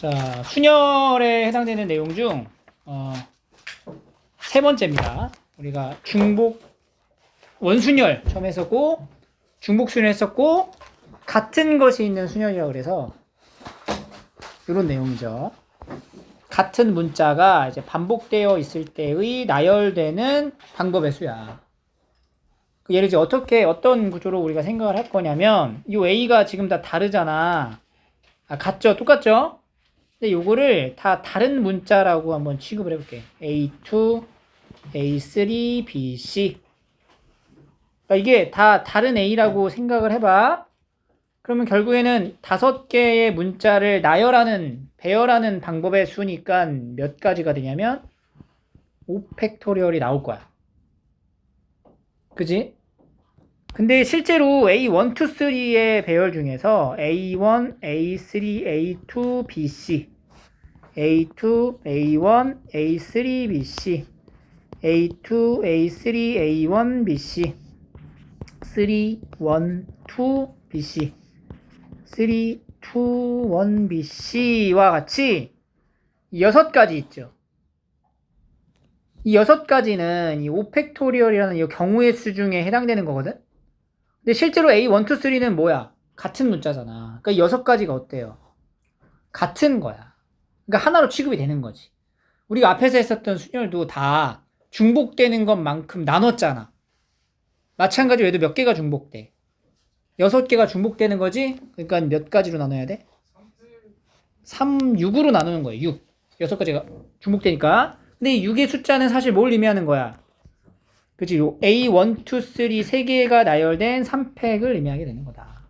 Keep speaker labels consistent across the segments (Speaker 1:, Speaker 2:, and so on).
Speaker 1: 자, 순열에 해당되는 내용 중 세 번째입니다. 우리가 중복 원순열 처음 했었고 중복순열 했었고 같은 것이 있는 순열이라고 그래서 이런 내용이죠. 같은 문자가 이제 반복되어 있을 때의 나열되는 방법의 수야. 예를 들어 어떤 구조로 우리가 생각을 할 거냐면 이 A가 지금 다 다르잖아. 같죠? 똑같죠? 근데 요거를 다 다른 문자라고 한번 취급을 해볼게. A2, A3, BC. 그러니까 이게 다 다른 A라고 생각을 해봐. 그러면 결국에는 5개의 문자를 배열하는 방법의 수니까 몇 가지가 되냐면 5팩토리얼이 나올 거야. 그지? 근데 실제로 A1, 2, 3의 배열 중에서 A1, A3, A2, BC, A2, A1, A3, BC, A2, A3, A1, BC, 3, 1, 2, BC, 3, 2, 1, BC와 같이 6가지 있죠. 이 6가지는 이 5팩토리얼이라는 이 경우의 수 중에 해당되는 거거든? 근데 실제로 A, 1, 2, 3는 뭐야? 같은 문자잖아. 그러니까 6가지가 어때요? 같은 거야. 그러니까 하나로 취급이 되는 거지. 우리가 앞에서 했었던 순열도 다 중복되는 것만큼 나눴잖아. 마찬가지로 얘도 몇 개가 중복돼? 6개가 중복되는 거지? 그러니까 몇 가지로 나눠야 돼? 3, 6으로 나누는 거예요. 6. 6가지가 중복되니까. 근데 이 6의 숫자는 사실 뭘 의미하는 거야? 그치? 요 A, 1, 2, 3, 3개가 나열된 3팩을 의미하게 되는 거다.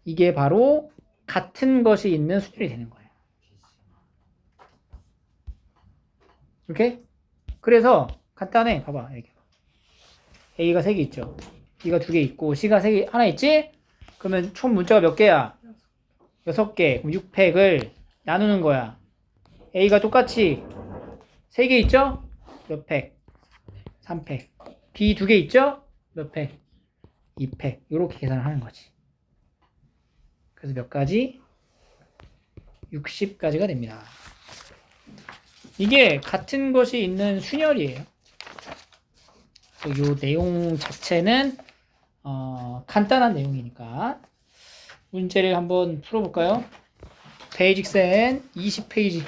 Speaker 1: 이게 바로 같은 것이 있는 순열이 되는 거예요. 이렇게? 그래서 간단해. 봐봐. 이렇게. A가 3개 있죠. B가 2개 있고 C가 3개 하나 있지? 그러면 총 문자가 몇 개야? 6개. 그럼 6팩을 나누는 거야. A가 똑같이 3개 있죠? 몇 팩? 3팩. B 2개 있죠? 몇 팩? 2팩. 이렇게 계산을 하는 거지. 그래서 몇 가지? 60가지가 됩니다. 이게 같은 것이 있는 순열이에요. 이 내용 자체는 간단한 내용이니까 문제를 한번 풀어볼까요? 베이직센 20페이지.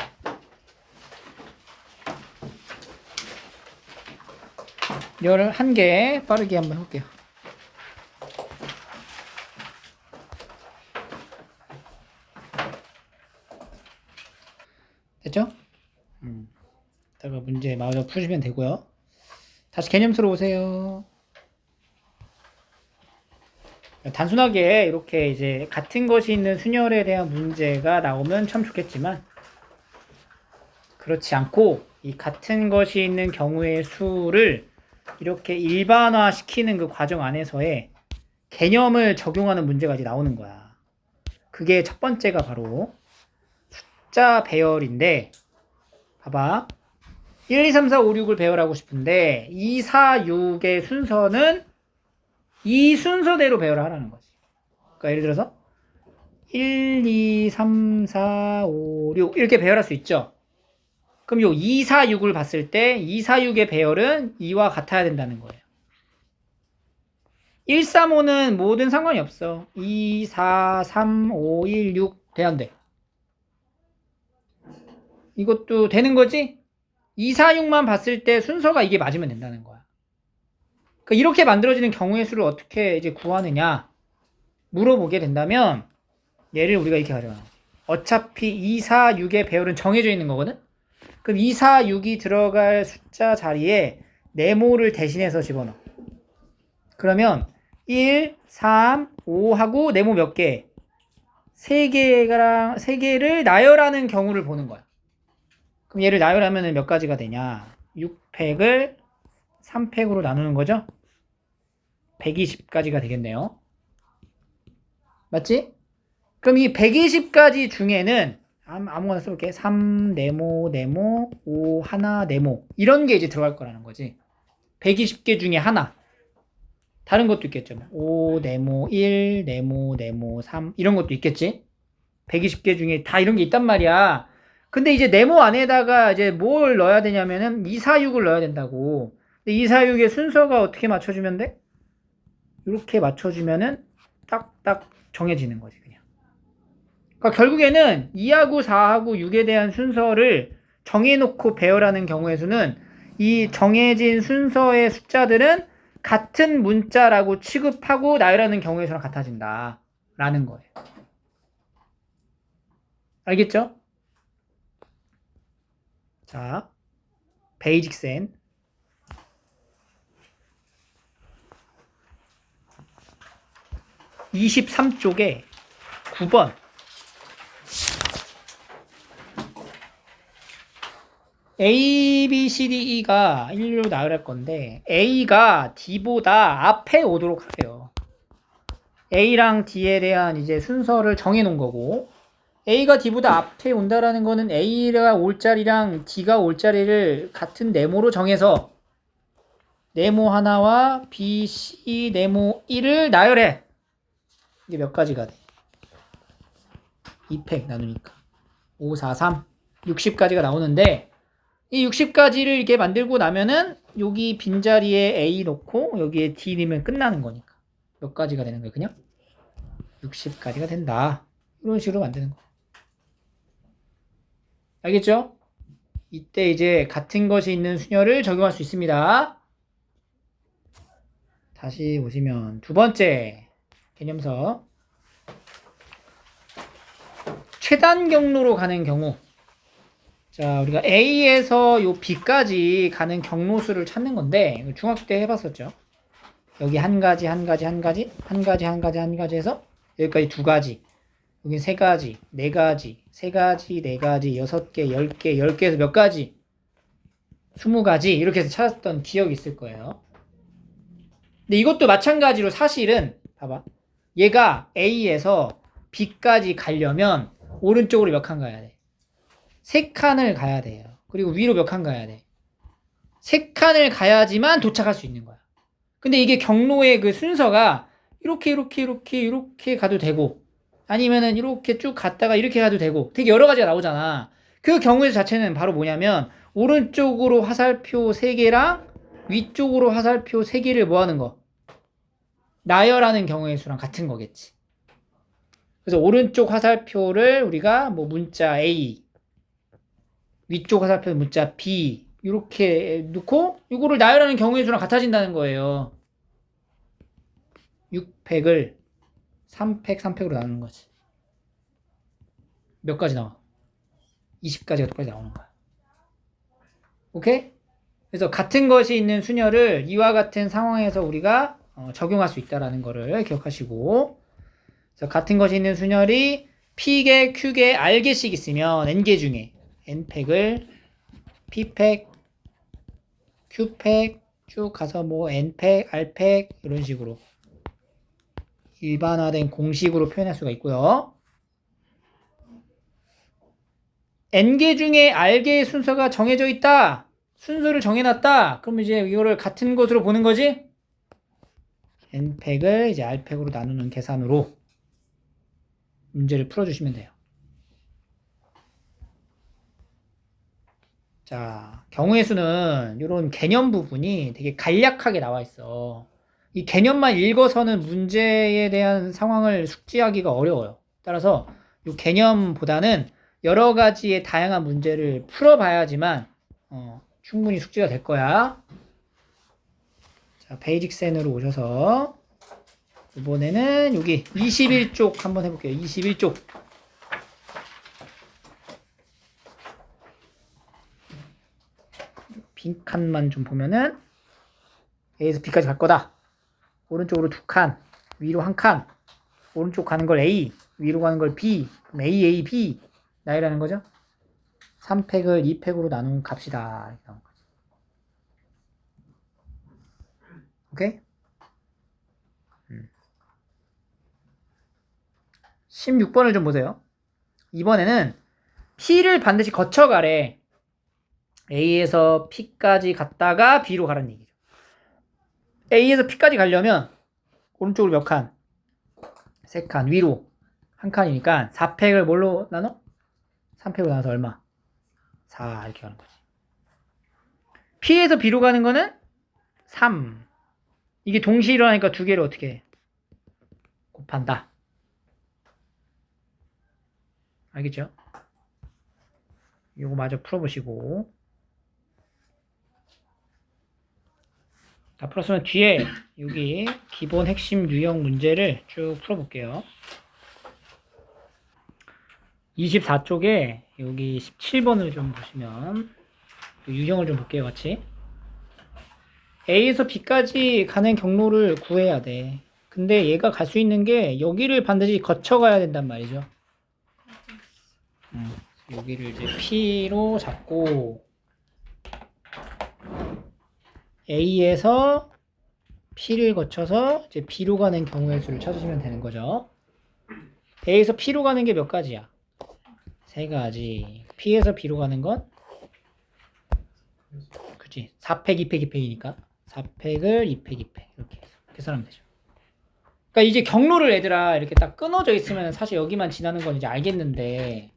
Speaker 1: 열을 한 개 빠르게 한번 해볼게요. 됐죠? 이따가 문제 마저 푸시면 되고요. 다시 개념수로 오세요. 단순하게 이렇게 이제 같은 것이 있는 순열에 대한 문제가 나오면 참 좋겠지만 그렇지 않고 이 같은 것이 있는 경우의 수를 이렇게 일반화 시키는 그 과정 안에서의 개념을 적용하는 문제가 이제 나오는 거야. 그게 첫 번째가 바로 숫자 배열인데 봐봐. 1, 2, 3, 4, 5, 6을 배열하고 싶은데 2, 4, 6의 순서는 이 순서대로 배열을 하라는 거지. 그러니까 예를 들어서 1, 2, 3, 4, 5, 6 이렇게 배열할 수 있죠. 그럼 요 2, 4, 6을 봤을 때 2, 4, 6의 배열은 2와 같아야 된다는 거예요. 1, 3, 5는 뭐든 상관이 없어. 2, 4, 3, 5, 1, 6 돼야 안 돼. 이것도 되는 거지? 2, 4, 6만 봤을 때 순서가 이게 맞으면 된다는 거야. 그러니까 이렇게 만들어지는 경우의 수를 어떻게 이제 구하느냐 물어보게 된다면 얘를 우리가 이렇게 가져와. 어차피 2, 4, 6의 배열은 정해져 있는 거거든? 그럼 2, 4, 6이 들어갈 숫자 자리에 네모를 대신해서 집어넣어. 그러면 1, 3, 5하고 네모 몇 개? 3개를 나열하는 경우를 보는 거야. 그럼 얘를 나열하면 몇 가지가 되냐? 6팩을 3팩으로 나누는 거죠? 120가지가 되겠네요. 맞지? 그럼 이 120가지 중에는 아무거나 써볼게. 3 네모, 5 하나, 네모 이런 게 이제 들어갈 거라는 거지. 120개 중에 하나. 다른 것도 있겠죠. 5 네모, 1 네모, 3 이런 것도 있겠지. 120개 중에 다 이런 게 있단 말이야. 근데 이제 네모 안에다가 이제 뭘 넣어야 되냐면은 2, 4, 6을 넣어야 된다고. 근데 2, 4, 6의 순서가 어떻게 맞춰주면 돼? 이렇게 맞춰주면은 딱딱 정해지는 거지, 그냥. 그러니까 결국에는 2하고 4하고 6에 대한 순서를 정해놓고 배열하는 경우의 수는 이 정해진 순서의 숫자들은 같은 문자라고 취급하고 나열하는 경우의 수랑 같아진다. 라는 거예요. 알겠죠? 자, 베이직 센. 23쪽에 9번. A, B, C, D, E가 1로 나열할 건데 A가 D보다 앞에 오도록 하래요. A랑 D에 대한 이제 순서를 정해 놓은 거고 A가 D보다 앞에 온다라는 거는 A가 올 자리랑 D가 올 자리를 같은 네모로 정해서 네모 하나와 B, C 네모 1을 나열해. 이게 몇 가지가 돼? 2팩 나누니까 5, 4, 3 60가지가 나오는데 이 60가지를 이렇게 만들고 나면은 여기 빈자리에 A 놓고 여기에 D 넣으면 끝나는 거니까 몇 가지가 되는 거예요? 그냥 60가지가 된다. 이런 식으로 만드는 거예요. 알겠죠? 이때 이제 같은 것이 있는 수녀를 적용할 수 있습니다. 다시 보시면 두 번째 개념서 최단 경로로 가는 경우. 자, 우리가 A에서 요 B까지 가는 경로수를 찾는 건데 중학교 때 해봤었죠. 여기 한 가지, 한 가지, 한 가지, 한 가지, 한 가지, 한 가지 해서 여기까지 두 가지, 여기 세 가지, 네 가지, 세 가지, 네 가지, 6개, 10개, 10개에서 몇 가지, 20가지 이렇게 해서 찾았던 기억이 있을 거예요. 근데 이것도 마찬가지로 사실은 봐봐. 얘가 A에서 B까지 가려면 오른쪽으로 몇 칸 가야 돼? 3칸을 가야 돼요. 그리고 위로 몇 칸 가야 돼? 3칸을 가야지만 도착할 수 있는 거야. 근데 이게 경로의 그 순서가 이렇게 이렇게 이렇게 이렇게 가도 되고 아니면은 이렇게 쭉 갔다가 이렇게 가도 되고 되게 여러 가지가 나오잖아. 그 경우의 자체는 바로 뭐냐면 오른쪽으로 화살표 3개랑 위쪽으로 화살표 3개를 뭐 하는 거? 나열하는 경우의 수랑 같은 거겠지. 그래서 오른쪽 화살표를 우리가 뭐 문자 A, 위쪽 화살표 문자 B 이렇게 놓고 이거를 나열하는 경우의 수랑 같아진다는 거예요. 6팩을 3팩, 3팩으로 나누는 거지. 몇 가지 나와? 20가지가 똑같이 나오는 거야. 오케이? 그래서 같은 것이 있는 수녀를 이와 같은 상황에서 우리가 적용할 수 있다는 거를 기억하시고, 그래서 같은 것이 있는 수녀이 P개, Q개, R개씩 있으면 N개 중에 N팩을 P팩, Q팩 쭉 가서 뭐 N팩, R팩 이런 식으로 일반화된 공식으로 표현할 수가 있고요. N개 중에 R개의 순서가 정해져 있다. 순서를 정해놨다. 그럼 이제 이거를 같은 것으로 보는 거지? N팩을 이제 R팩으로 나누는 계산으로 문제를 풀어주시면 돼요. 자, 경우의 수는 이런 개념 부분이 되게 간략하게 나와 있어. 이 개념만 읽어서는 문제에 대한 상황을 숙지하기가 어려워요. 따라서 이 개념보다는 여러 가지의 다양한 문제를 풀어봐야지만 충분히 숙지가 될 거야. 자, 베이직 센으로 오셔서 이번에는 여기 21쪽 한번 해볼게요. 21쪽. 빈칸만 좀 보면은 A에서 B까지 갈 거다. 오른쪽으로 2칸, 위로 1칸. 오른쪽 가는 걸 A, 위로 가는 걸 B. 그럼 A, A, B 나열하는 거죠. 3팩을 2팩으로 나눈 값이다. 이렇게 나온 거지. 오케이? 16번을 좀 보세요. 이번에는 P를 반드시 거쳐가래. A에서 P까지 갔다가 B로 가라는 얘기죠. A에서 P까지 가려면 오른쪽으로 몇 칸? 3칸. 위로 한 칸이니까 4팩을 뭘로 나눠? 3팩으로 나눠서 얼마? 4 이렇게 가는 거지. P에서 B로 가는 거는 3. 이게 동시에 일어나니까 두 개를 어떻게 해? 곱한다. 알겠죠? 요거 마저 풀어보시고. 다 풀었으면 뒤에 여기 기본 핵심 유형 문제를 쭉 풀어볼게요. 24쪽에 여기 17번을 좀 보시면 유형을 좀 볼게요, 같이. A에서 B까지 가는 경로를 구해야 돼. 근데 얘가 갈 수 있는 게 여기를 반드시 거쳐가야 된단 말이죠. 여기를 이제 P로 잡고 A에서 P를 거쳐서 이제 B로 가는 경우의 수를 찾으시면 되는 거죠. A에서 P로 가는 게 몇 가지야? 3가지. P에서 B로 가는 건? 그치. 4팩, 2팩, 2팩이니까. 4팩을 2팩, 2팩. 이렇게 계산하면 되죠. 그러니까 이제 경로를 얘들아 이렇게 딱 끊어져 있으면 사실 여기만 지나는 건 이제 알겠는데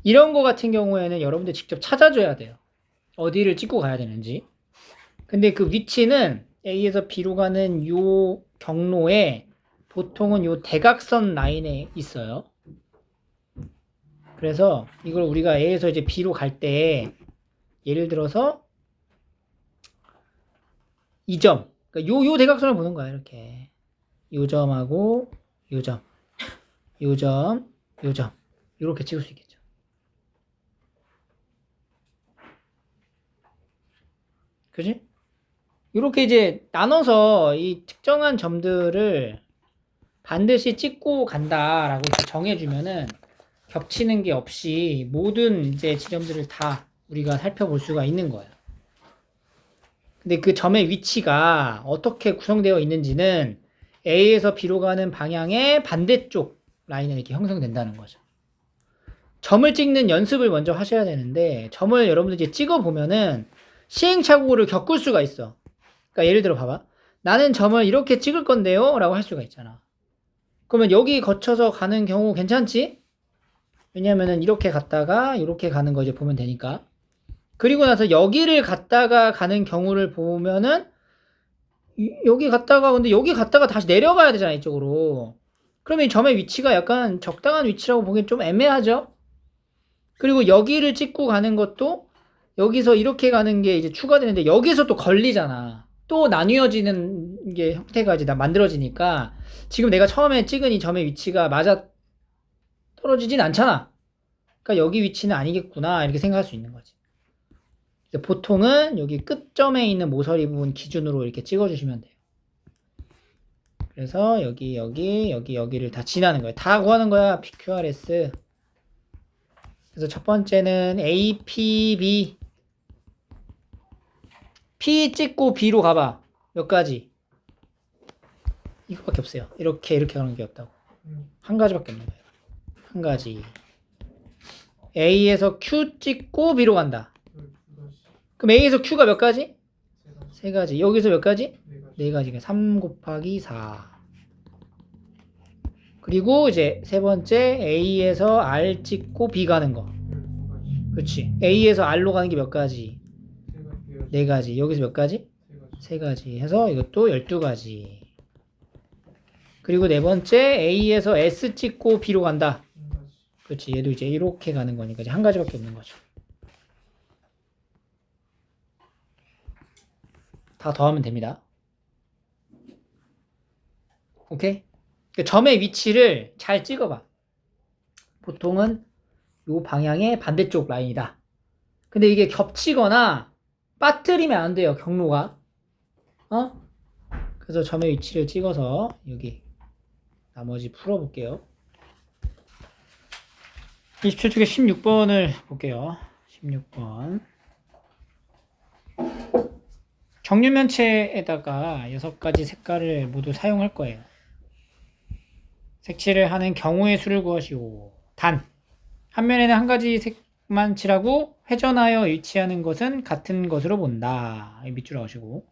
Speaker 1: 이런 거 같은 경우에는 여러분들 직접 찾아줘야 돼요. 어디를 찍고 가야 되는지. 근데 그 위치는 A에서 B로 가는 요 경로에 보통은 요 대각선 라인에 있어요. 그래서 이걸 우리가 A에서 이제 B로 갈 때 예를 들어서 이 점, 그러니까 요 대각선을 보는 거야. 이렇게 요 점하고 요 점, 요 점, 요 점 이렇게 찍을 수 있겠죠. 그지? 이렇게 이제 나눠서 이 특정한 점들을 반드시 찍고 간다라고 정해주면은 겹치는 게 없이 모든 이제 지점들을 다 우리가 살펴볼 수가 있는 거예요. 근데 그 점의 위치가 어떻게 구성되어 있는지는 A에서 B로 가는 방향의 반대쪽 라인에 이렇게 형성된다는 거죠. 점을 찍는 연습을 먼저 하셔야 되는데 점을 여러분들 이제 찍어 보면은 시행착오를 겪을 수가 있어. 그러니까 예를 들어 봐봐. 나는 점을 이렇게 찍을 건데요 라고 할 수가 있잖아. 그러면 여기 거쳐서 가는 경우 괜찮지? 왜냐면은 이렇게 갔다가 이렇게 가는 거 이제 보면 되니까. 그리고 나서 여기를 갔다가 가는 경우를 보면은 여기 갔다가 근데 여기 갔다가 다시 내려가야 되잖아 이쪽으로. 그러면 이 점의 위치가 약간 적당한 위치라고 보기엔 좀 애매하죠? 그리고 여기를 찍고 가는 것도 여기서 이렇게 가는 게 이제 추가되는데 여기서 또 걸리잖아. 또 나뉘어지는 게 형태가 이제 만들어지니까 지금 내가 처음에 찍은 이 점의 위치가 맞아 떨어지진 않잖아. 그러니까 여기 위치는 아니겠구나 이렇게 생각할 수 있는 거지. 보통은 여기 끝점에 있는 모서리 부분 기준으로 이렇게 찍어주시면 돼요. 그래서 여기를 다 지나는 거예요. 다 구하는 거야. PQRS. 그래서 첫 번째는 A, P, B. P 찍고 B로 가봐. 몇 가지? 이거밖에 없어요. 이렇게 가는 게 없다고. 한 가지밖에 없는 거예요. 한 가지. A에서 Q 찍고 B로 간다. 그럼 A에서 Q가 몇 가지? 3가지. 여기서 몇 가지? 4가지. 3 곱하기 4. 그리고 이제 세 번째 A에서 R 찍고 B 가는 거. 그렇지. A에서 R로 가는 게 몇 가지? 4가지. 여기서 몇 가지? 3가지. 해서 이것도 12가지. 그리고 네 번째 A에서 S 찍고 B로 간다. 그렇지. 얘도 이제 이렇게 가는 거니까 이제 한 가지밖에 없는 거죠. 다 더하면 됩니다. 오케이? 점의 위치를 잘 찍어봐. 보통은 이 방향의 반대쪽 라인이다. 근데 이게 겹치거나 빠뜨리면 안 돼요. 경로가. 그래서 점의 위치를 찍어서 여기 나머지 풀어볼게요. 27쪽에 16번을 볼게요. 16번. 정류면체에다가 6가지 색깔을 모두 사용할 거예요. 색칠을 하는 경우의 수를 구하시오. 단, 한 면에는 한 가지 색만 칠하고 회전하여 위치하는 것은 같은 것으로 본다. 밑줄 하시고.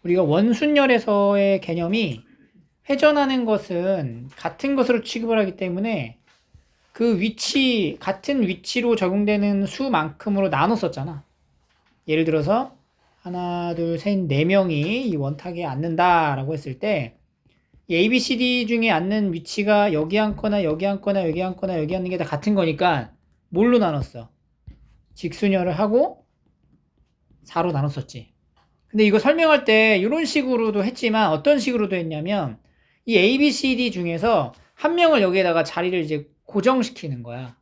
Speaker 1: 우리가 원순열에서의 개념이 회전하는 것은 같은 것으로 취급을 하기 때문에 그 위치, 같은 위치로 적용되는 수만큼으로 나눴었잖아. 예를 들어서 하나, 둘, 셋, 네 명이 이 원탁에 앉는다라고 했을 때 이 A, B, C, D 중에 앉는 위치가 여기 앉거나 여기 앉거나 여기 앉거나 여기 앉는 게 다 같은 거니까 뭘로 나눴어? 직순열을 하고 4로 나눴었지. 근데 이거 설명할 때 이런 식으로도 했지만 어떤 식으로도 했냐면 이 A, B, C, D 중에서 한 명을 여기에다가 자리를 이제 고정시키는 거야.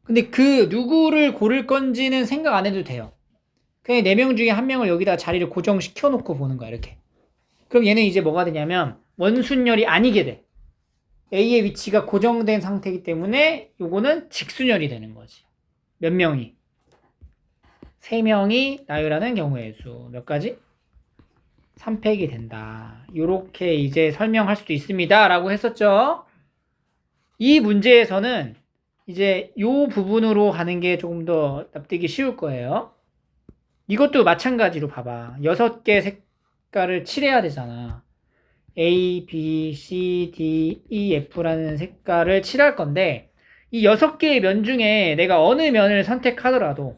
Speaker 1: 근데 그 누구를 고를 건지는 생각 안 해도 돼요. 그냥 4명 중에 한 명을 여기다가 자리를 고정시켜 놓고 보는 거야, 이렇게. 그럼 얘는 이제 뭐가 되냐면 원순열이 아니게 돼. A의 위치가 고정된 상태이기 때문에 요거는 직순열이 되는 거지. 몇 명이? 3명이 나열하는 경우의 수. 몇 가지? 3팩이 된다. 요렇게 이제 설명할 수도 있습니다. 라고 했었죠. 이 문제에서는 이제 요 부분으로 가는 게 조금 더 납득이 쉬울 거예요. 이것도 마찬가지로 봐봐. 6개 색깔을 칠해야 되잖아. A, B, C, D, E, F라는 색깔을 칠할 건데 이 6개의 면 중에 내가 어느 면을 선택하더라도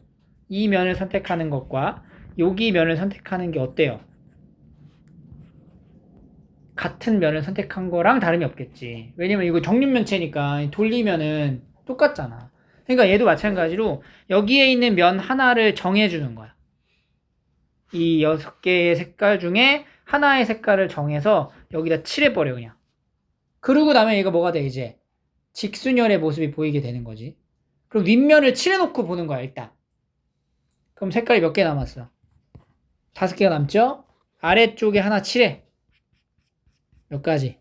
Speaker 1: 이 면을 선택하는 것과 여기 면을 선택하는 게 어때요? 같은 면을 선택한 거랑 다름이 없겠지. 왜냐면 이거 정육면체니까 돌리면은 똑같잖아. 그러니까 얘도 마찬가지로 여기에 있는 면 하나를 정해주는 거야. 이 6개의 색깔 중에 하나의 색깔을 정해서 여기다 칠해버려 그냥. 그러고 나면 얘가 뭐가 돼 이제? 직순열의 모습이 보이게 되는 거지. 그럼 윗면을 칠해놓고 보는 거야 일단. 그럼 색깔이 몇 개 남았어? 5개가 남죠? 아래쪽에 하나 칠해. 몇 가지?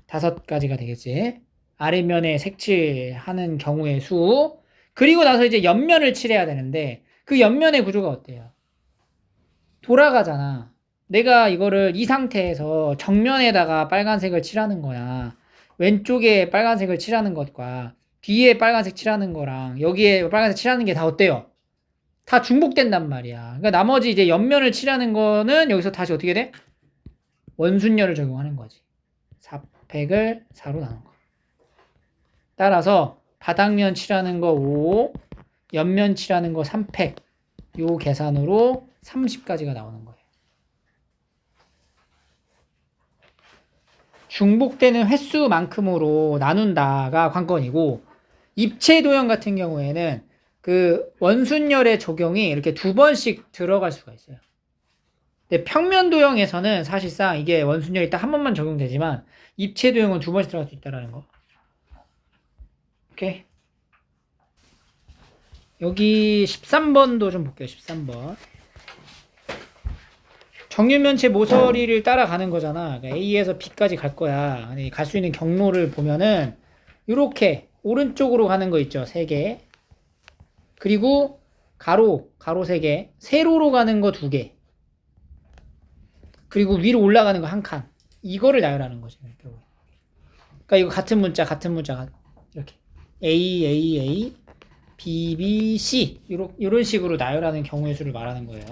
Speaker 1: 5가지가 되겠지. 아래면에 색칠하는 경우의 수. 그리고 나서 이제 옆면을 칠해야 되는데 그 옆면의 구조가 어때요? 돌아가잖아. 내가 이거를 이 상태에서 정면에다가 빨간색을 칠하는 거야. 왼쪽에 빨간색을 칠하는 것과 뒤에 빨간색 칠하는 거랑 여기에 빨간색 칠하는 게 다 어때요? 다 중복된단 말이야. 그러니까 나머지 이제 옆면을 칠하는 거는 여기서 다시 어떻게 돼? 원순열을 적용하는 거지. 4팩을 4로 나눈 거. 따라서 바닥면 칠하는 거 5, 옆면 칠하는 거 3팩. 요 계산으로 30가지가 나오는 거예요. 중복되는 횟수만큼으로 나눈다가 관건이고 입체 도형 같은 경우에는 그 원순열의 적용이 이렇게 2번씩 들어갈 수가 있어요. 근데 평면 도형에서는 사실상 이게 원순열이 딱 한 번만 적용되지만 입체 도형은 2번씩 들어갈 수 있다는 거. 오케이. 여기 13번도 좀 볼게요. 13번. 정육면체 모서리를 따라가는 거잖아. 그러니까 A에서 B까지 갈 거야. 갈 수 있는 경로를 보면은 이렇게 오른쪽으로 가는 거 있죠. 3개. 그리고 가로 3개. 세로로 가는 거 2개. 그리고 위로 올라가는 거 1칸. 이거를 나열하는 거죠. 그러니까 이거 같은 문자 이렇게 A, B, B, C 이런 식으로 나열하는 경우의 수를 말하는 거예요.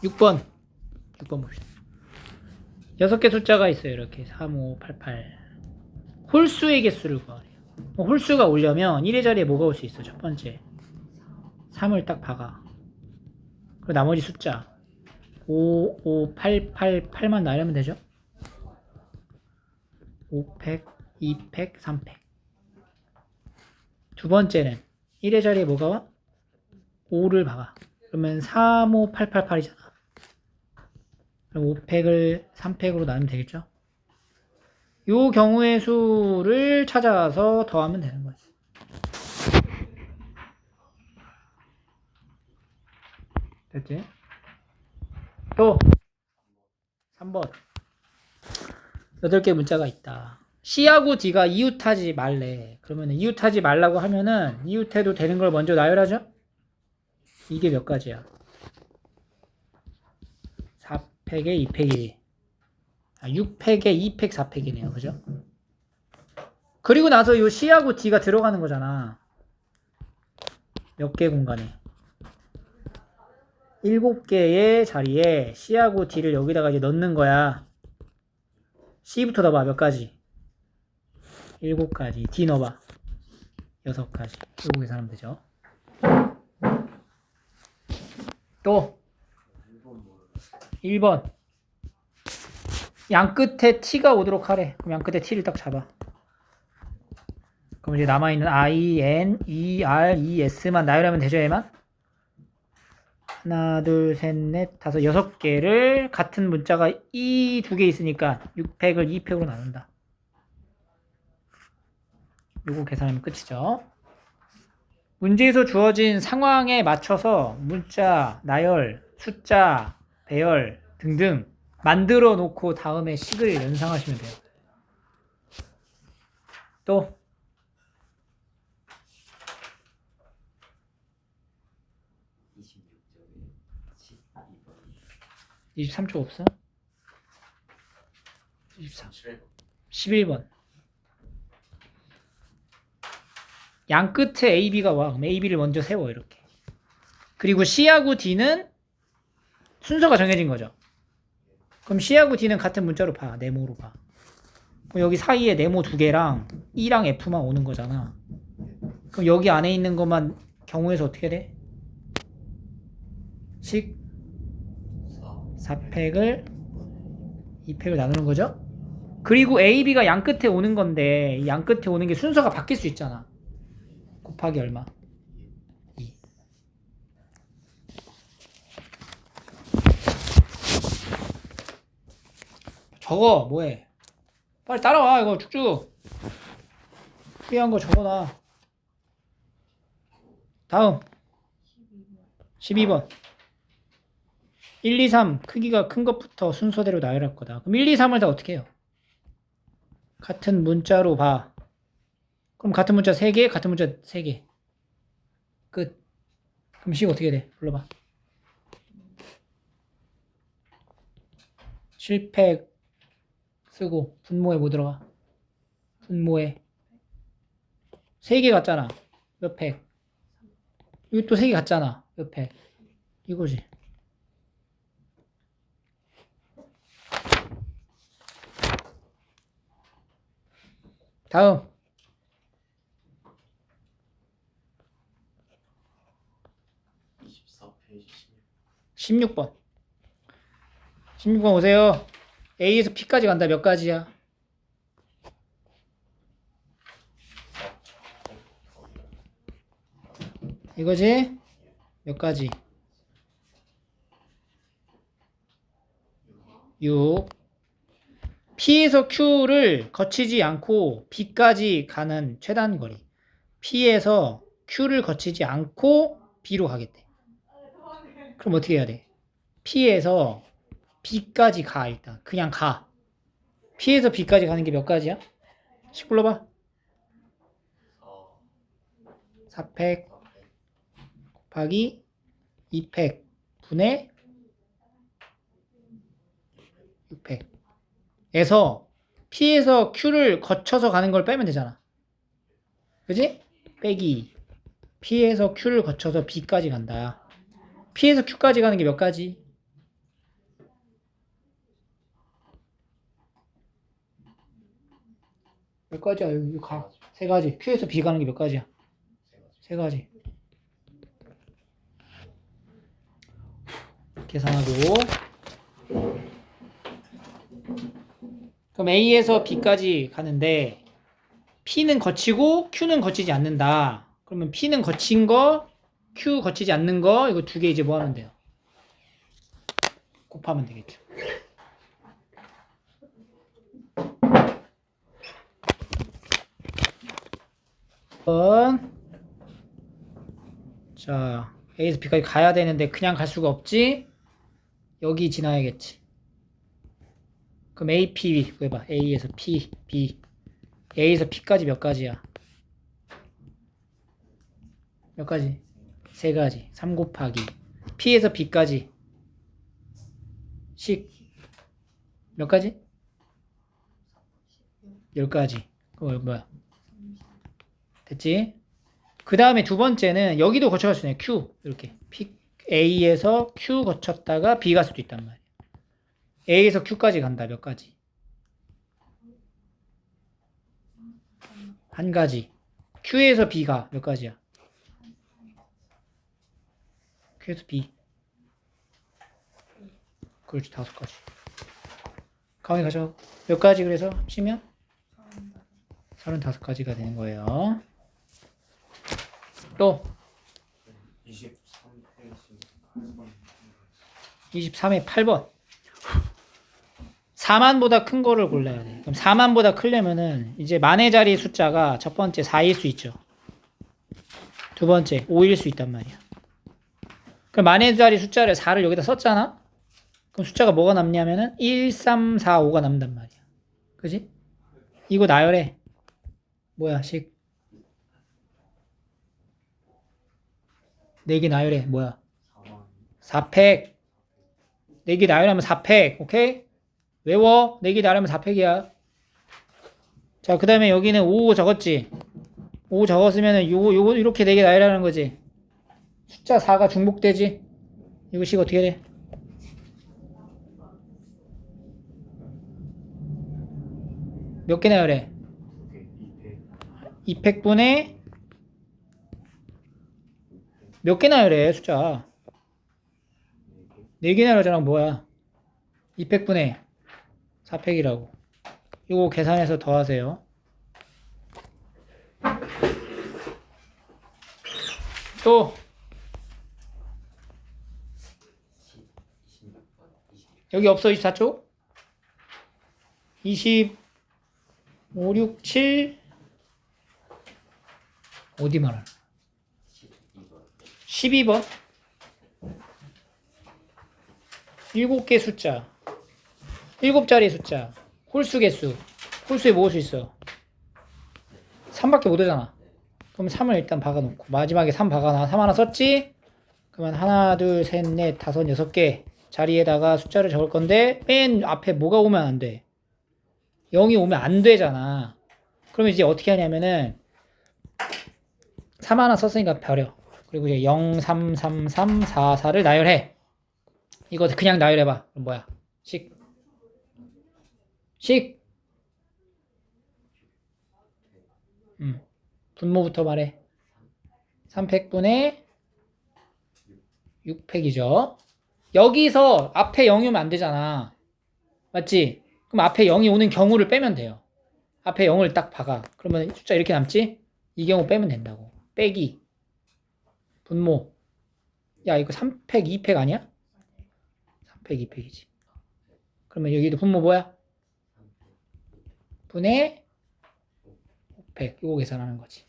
Speaker 1: 6번 봅시다. 6개 숫자가 있어요. 이렇게 3, 5, 8, 8. 홀수의 개수를 구하래요. 홀수가 오려면 1의 자리에 뭐가 올 수 있어? 첫 번째 3을 딱 박아. 그리고 나머지 숫자 5, 5, 8, 8, 8만 나열하면 되죠? 5팩, 2팩, 3팩. 두 번째는 1의 자리에 뭐가 와? 5를 박아. 그러면 3, 5, 8, 8, 8이잖아. 그럼 5팩을 3팩으로 나누면 되겠죠? 요 경우의 수를 찾아서 더하면 되는 거지. 됐지? 또 3번 8개 문자가 있다. C하고 D가 이웃하지 말래. 그러면 이웃하지 말라고 하면은 이웃해도 되는 걸 먼저 나열하죠? 이게 몇 가지야? 4팩에 2팩이 6팩에 2팩 4팩이네요. 그죠? 그리고 나서 요 C하고 D가 들어가는 거잖아. 몇 개 공간에? 7개의 자리에 C하고 D를 여기다가 이제 넣는 거야. C부터 넣어봐. 몇 가지? 7가지. D 넣어봐. 6가지. 이거 계산하면 되죠. 또 1번. 양 끝에 T가 오도록 하래. 그럼 양 끝에 T를 딱 잡아. 그럼 이제 남아있는 I, N, E, R, E, S만 나열하면 되죠, 얘만? 하나, 둘, 셋, 넷, 다섯, 6개를 같은 문자가 이 2개 있으니까 6팩을 2팩으로 나눈다. 요거 계산하면 끝이죠. 문제에서 주어진 상황에 맞춰서 문자, 나열, 숫자, 배열 등등 만들어 놓고 다음에 식을 연상하시면 돼요. 또 23초 없어? 23. 11번. 양 끝에 A, B가 와. 그럼 A, B를 먼저 세워 이렇게. 그리고 C하고 D는 순서가 정해진 거죠. 그럼 C하고 D는 같은 문자로 봐. 네모로 봐. 그럼 여기 사이에 네모 2개랑 E랑 F만 오는 거잖아. 그럼 여기 안에 있는 것만 경우에서 어떻게 돼? 4팩을 2팩을 나누는 거죠. 그리고 A, B가 양 끝에 오는 건데 양 끝에 오는 게 순서가 바뀔 수 있잖아. 곱하기 얼마? 2. 적어. 뭐해? 빨리 따라와. 이거 쭉쭉 필요한 거 적어놔. 다음 12번 1, 2, 3 크기가 큰 것부터 순서대로 나열할 거다. 그럼 1, 2, 3을 다 어떻게 해요? 같은 문자로 봐. 그럼 같은 문자 3개, 같은 문자 3개. 끝. 그럼 식 어떻게 돼? 불러봐. 7팩 쓰고 분모에 뭐 들어가? 분모에 3개 같잖아. 몇 팩? 여기 또 3개 같잖아. 몇 팩? 이거지. 다음 16번 16번 오세요. A에서 P까지 간다. 몇 가지야? 이거지? 몇 가지? 6. P에서 Q를 거치지 않고 B까지 가는 최단 거리. P에서 Q를 거치지 않고 B로 가겠대. 그럼 어떻게 해야 돼? P에서 B까지 가. 일단 그냥 가. P에서 B까지 가는 게 몇 가지야? 10 불러봐. 4팩 곱하기 2팩 분의 6팩 에서 P에서 Q를 거쳐서 가는 걸 빼면 되잖아. 그지? 빼기 P에서 Q를 거쳐서 B까지 간다. P에서 Q까지 가는 게 몇 가지? 몇 가지야? 여기 가. 3가지. Q에서 B 가는 게 몇 가지야? 3가지. 계산하고. 그럼 A에서 B까지 가는데 P는 거치고 Q는 거치지 않는다. 그러면 P는 거친 거, Q 거치지 않는 거 이거 2개 이제 뭐 하면 돼요? 곱하면 되겠죠. 자, A에서 B까지 가야 되는데 그냥 갈 수가 없지? 여기 지나야겠지. 그럼 A, P, 구해봐. A에서 P, B. A에서 P까지 몇 가지야? 몇 가지? 3가지. 3 곱하기. P에서 B까지. 식. 몇 가지? 10가지. 그거 뭐야? 됐지? 그 다음에 두 번째는 여기도 거쳐갈 수 있네. Q. 이렇게. P, A에서 Q 거쳤다가 B 갈 수도 있단 말이야. A에서 Q까지 간다. 몇 가지? 한 가지. Q에서 B가 몇 가지야? Q에서 B. 그렇지, 5가지. 가만히 가져. 몇 가지 그래서 합치면? 35가지가 되는 거예요. 또 23회 8번. 4만보다 큰 거를 골라야 돼. 그럼 4만보다 크려면은 이제 만의 자리 숫자가 첫 번째 4일 수 있죠. 두 번째 5일 수 있단 말이야. 그럼 만의 자리 숫자를 4를 여기다 썼잖아? 그럼 숫자가 뭐가 남냐면은 1, 3, 4, 5가 남는단 말이야. 그지? 이거 나열해. 뭐야, 식. 4개 나열해. 뭐야? 4팩. 4개 나열하면 4팩. 오케이? 외워. 4개 나열하면 4팩이야. 자, 그 다음에 여기는 5 적었지? 5 적었으면은 요거 이렇게 4개 나열하는 거지. 숫자 4가 중복되지? 이거 식 어떻게 돼? 몇 개 나열해? 2팩분의 몇 개 나열해, 숫자? 4개 나열하잖아, 뭐야? 2팩분의 4팩이라고. 이거 계산해서 더하세요. 또 여기 없어, 24쪽? 25, 6, 7 어디 말하나? 12번 7개 숫자 7자리 숫자 홀수 개수 홀수에 모을 수 있어 3밖에 못 하잖아. 그럼 3을 일단 박아놓고 마지막에 3 박아놔. 3 하나 썼지? 그러면 하나 둘 셋 넷 다섯 6개 자리에다가 숫자를 적을 건데 맨 앞에 뭐가 오면 안 돼? 0이 오면 안 되잖아. 그러면 이제 어떻게 하냐면은 3 하나 썼으니까 버려. 그리고 이제 0, 3, 3, 3, 4, 4를 나열해. 이거 그냥 나열해봐. 그럼 뭐야? 식. 분모부터 말해. 3팩분의 6팩이죠. 여기서 앞에 0이 오면 안 되잖아. 맞지? 그럼 앞에 0이 오는 경우를 빼면 돼요. 앞에 0을 딱 박아. 그러면 숫자 이렇게 남지? 이 경우 빼면 된다고. 빼기. 분모. 야, 이거 3팩, 2팩 아니야? 3팩, 2팩이지. 그러면 여기도 분모 뭐야? 분의 5팩. 이거 계산하는 거지.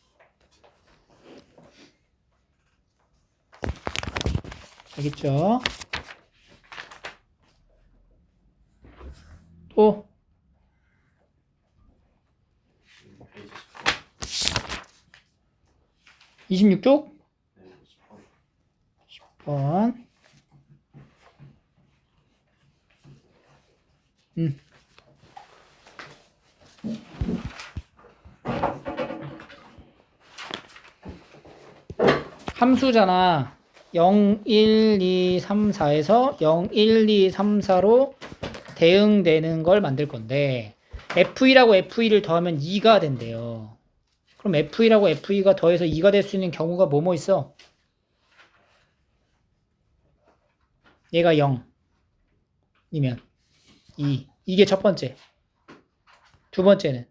Speaker 1: 알겠죠? 또 26쪽 10번 함수잖아. 0, 1, 2, 3, 4에서 0, 1, 2, 3, 4로 대응되는 걸 만들 건데 F1하고 F2를 더하면 2가 된대요. 그럼 F1하고 F2가 더해서 2가 될 수 있는 경우가 뭐뭐 있어? 얘가 0이면 2. 이게 첫 번째. 두 번째는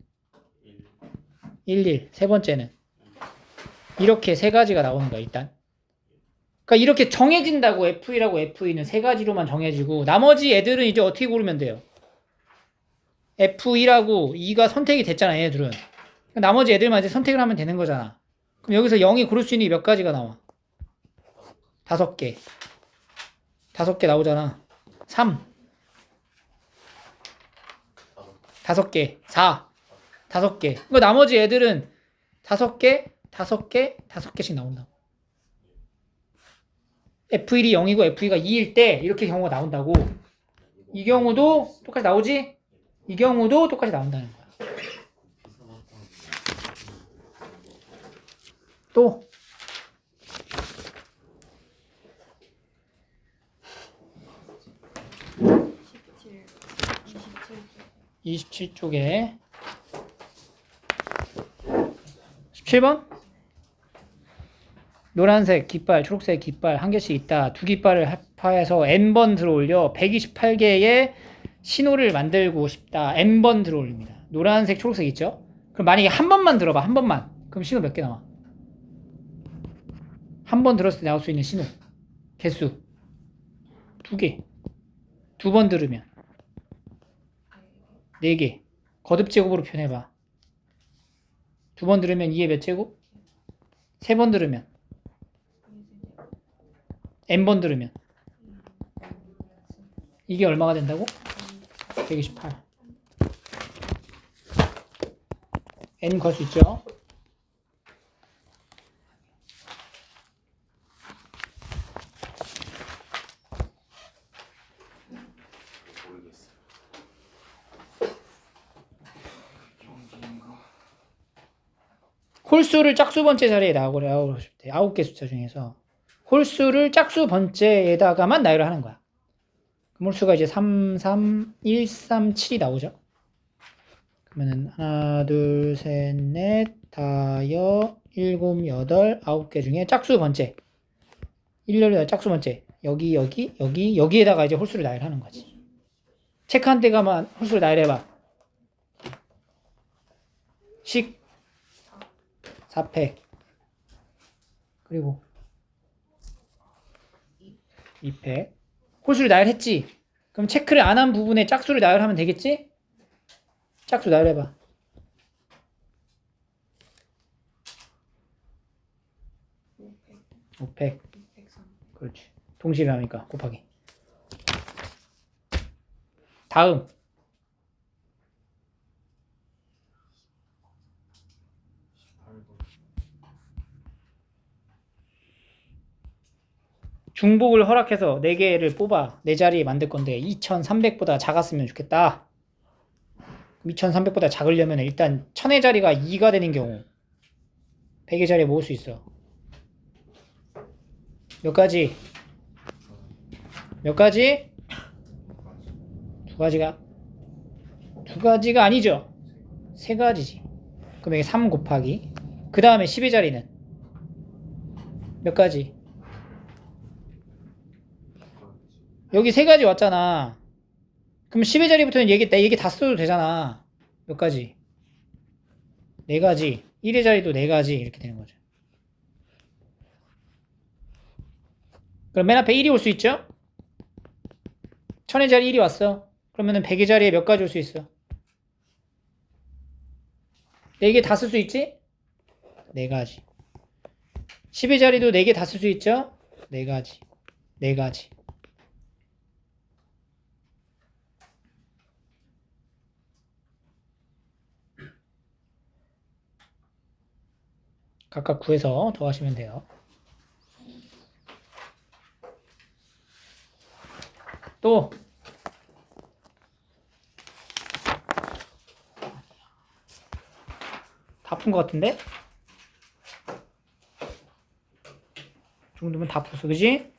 Speaker 1: 1, 1. 세 번째는 이렇게 세 가지가 나오는 거야, 일단. 그러니까 이렇게 정해진다고 F1하고 F2는 세 가지로만 정해지고 나머지 애들은 이제 어떻게 고르면 돼요? F1하고 2가 선택이 됐잖아, 얘들은. 그러니까 나머지 애들만 이제 선택을 하면 되는 거잖아. 그럼 여기서 0이 고를 수 있는 게 몇 가지가 나와? 5개. 5개 나오잖아. 3. 5개. 4. 5개. 그러니까 나머지 애들은 5개, 5개, 5개씩 나온다. F1이 0이고 F2가 2일 때 이렇게 경우가 나온다고. 이 경우도 똑같이 나오지? 이 경우도 똑같이 나온다는 거야. 또 27쪽에 17번 노란색 깃발, 초록색 깃발 한 개씩 있다. 두 깃발을 합하여서 n번 들어올려 128개의 신호를 만들고 싶다. n번 들어올립니다. 노란색, 초록색 있죠? 그럼 만약에 한 번만 들어봐. 한 번만. 그럼 신호 몇 개 나와? 한 번 들었을 때 나올 수 있는 신호 개수 2개. 두 번 들으면 4개. 거듭 제곱으로 표현해봐. 두 번 들으면 2의 몇 제곱? 3번 들으면 n번 들으면 이게 얼마가 된다고? 128. n 걸 수 있죠? 홀수를 짝수 번째 자리에 나오고 싶을 때 9개 숫자 중에서 홀수를 짝수 번째에다가만 나열을 하는 거야. 그럼 홀수가 이제 3, 3, 1, 3, 7이 나오죠. 그러면은 하나, 둘, 셋, 넷, 다섯, 일곱, 여덟, 9개 중에 짝수 번째 1열 짝수 번째 여기에다가 이제 홀수를 나열하는 거지. 체크한 데가만 홀수를 나열해봐. 식 4팩 그리고 2팩 홀수를 나열했지? 그럼 체크를 안 한 부분에 짝수를 나열하면 되겠지? 짝수 나열해봐. 5팩 그렇지. 동시에 나오니까 곱하기. 다음 중복을 허락해서 4개를 뽑아 4자리에 만들 건데 2300보다 작았으면 좋겠다. 2300보다 작으려면 일단 1000의 자리가 2가 되는 경우 100의 자리에 모을 수 있어. 몇 가지? 몇 가지? 두 가지가 아니죠. 3가지지. 그럼 여기 3 곱하기 그 다음에 10의 자리는 몇 가지? 여기 3가지 왔잖아. 그럼 10의 자리부터는 얘기 다 써도 되잖아. 몇 가지? 4가지. 1의 자리도 4가지 이렇게 되는 거죠. 그럼 맨 앞에 1이 올 수 있죠? 1000의 자리 1이 왔어. 그러면은 100의 자리에 몇 가지 올 수 있어? 4개 다 쓸 수 있지? 4가지. 10의 자리도 4개 다 쓸 수 있죠? 4가지. 4가지. 각각 구해서 더하시면 돼요. 또 다 푼 것 같은데? 이 정도면 다 풀었어, 그지?